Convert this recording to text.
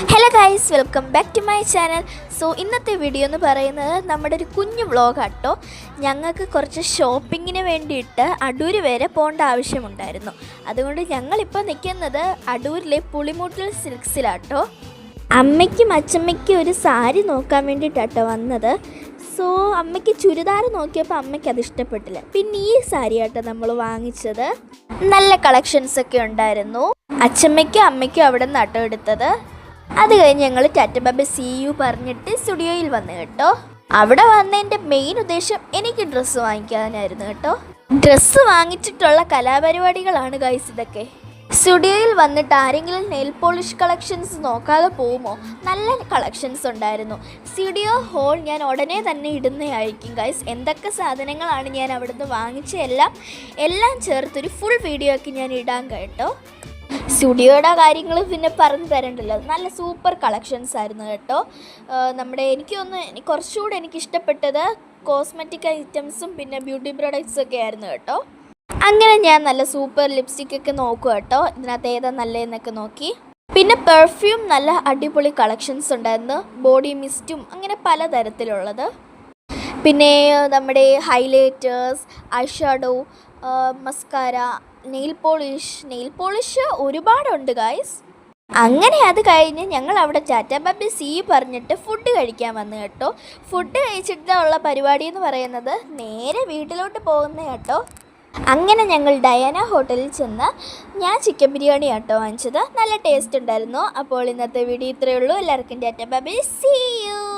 Hello guys, welcome back to my channel. So ഇന്നത്തെ video എന്ന് പറയുന്നത് നമ്മുടെ ഒരു കുഞ്ഞു വ്ളോഗാട്ടോ. ഞങ്ങൾക്ക് കുറച്ച് ഷോപ്പിങ്ങിന് വേണ്ടിയിട്ട് അടൂർ വരെ പോകേണ്ട ആവശ്യമുണ്ടായിരുന്നു. അതുകൊണ്ട് ഞങ്ങളിപ്പോൾ നിൽക്കുന്നത് അടൂരിലെ പുളിമൂട്ടിൽ സിൽക്സിലാട്ടോ. അമ്മയ്ക്കും അച്ചമ്മയ്ക്കും ഒരു സാരി നോക്കാൻ വേണ്ടിയിട്ടാട്ടോ വന്നത്. സോ അമ്മയ്ക്ക് ചുരിദാർ നോക്കിയപ്പോൾ അമ്മയ്ക്ക് അത് ഇഷ്ടപ്പെട്ടില്ല. പിന്നെ ഈ സാരി ആട്ടോ നമ്മൾ വാങ്ങിച്ചത്. നല്ല കളക്ഷൻസൊക്കെ ഉണ്ടായിരുന്നു. അച്ചമ്മയ്ക്കും അമ്മയ്ക്കും അവിടെ നിന്ന് ആട്ടോ എടുത്തത്. അത് കഴിഞ്ഞ് ഞങ്ങൾ ടാറ്റ ബൈ സീ യു പറഞ്ഞിട്ട് സ്റ്റുഡിയോയിൽ വന്നു കേട്ടോ. അവിടെ വന്നതിൻ്റെ മെയിൻ ഉദ്ദേശം എനിക്ക് ഡ്രസ്സ് വാങ്ങിക്കാനായിരുന്നു കേട്ടോ. ഡ്രസ്സ് വാങ്ങിച്ചിട്ടുള്ള കലാപരിപാടികളാണ് ഗൈസ് ഇതൊക്കെ. സ്റ്റുഡിയോയിൽ വന്നിട്ട് ആരെങ്കിലും നെയിൽ പോളിഷ് കളക്ഷൻസ് നോക്കാതെ പോകുമോ? നല്ല കളക്ഷൻസ് ഉണ്ടായിരുന്നു. സ്റ്റുഡിയോ ഹോൾ ഞാൻ ഉടനെ തന്നെ ഇടുന്നതായിരിക്കും ഗൈസ്. എന്തൊക്കെ സാധനങ്ങളാണ് ഞാൻ അവിടുന്ന് വാങ്ങിച്ച എല്ലാം ചേർത്തൊരു ഫുൾ വീഡിയോ ഒക്കെ ഞാൻ ഇടാൻ കേട്ടോ. സ്റ്റുഡിയോയുടെ കാര്യങ്ങൾ പിന്നെ പറഞ്ഞു തരണ്ടല്ലോ. നല്ല സൂപ്പർ കളക്ഷൻസ് ആയിരുന്നു കേട്ടോ. കുറച്ചുകൂടെ എനിക്കിഷ്ടപ്പെട്ടത് കോസ്മെറ്റിക് ഐറ്റംസും പിന്നെ ബ്യൂട്ടി പ്രോഡക്ട്സൊക്കെ ആയിരുന്നു കേട്ടോ. അങ്ങനെ ഞാൻ നല്ല സൂപ്പർ ലിപ്സ്റ്റിക്കൊക്കെ നോക്കും കേട്ടോ. ഇതിനകത്ത് ഏതാ നല്ലതെന്നൊക്കെ നോക്കി. പിന്നെ പെർഫ്യൂം നല്ല അടിപൊളി കളക്ഷൻസ് ഉണ്ടായിരുന്നു. ബോഡി മിസ്റ്റും അങ്ങനെ പലതരത്തിലുള്ളത്. പിന്നെ നമ്മുടെ highlighters, eyeshadow, mascara, nail polish ഒരുപാടുണ്ട് ഗായ്സ്. അങ്ങനെ അത് കഴിഞ്ഞ് ഞങ്ങൾ അവിടെ ടാറ്റ ബൈ സീ യു പറഞ്ഞിട്ട് ഫുഡ് കഴിക്കാൻ വന്നു കേട്ടോ. ഫുഡ് കഴിച്ചിട്ടുള്ള പരിപാടി എന്ന് പറയുന്നത് നേരെ വീട്ടിലോട്ട് പോകുന്ന കേട്ടോ. അങ്ങനെ ഞങ്ങൾ ഡയാന ഹോട്ടലിൽ ചെന്ന് ഞാൻ ചിക്കൻ ബിരിയാണി ആട്ടോ വാങ്ങിച്ചത്. നല്ല ടേസ്റ്റ് ഉണ്ടായിരുന്നു. അപ്പോൾ ഇന്നത്തെ വീഡിയോ ഇത്രയേ ഉള്ളൂ. എല്ലാവർക്കും ടാറ്റ ബൈ സീ യു.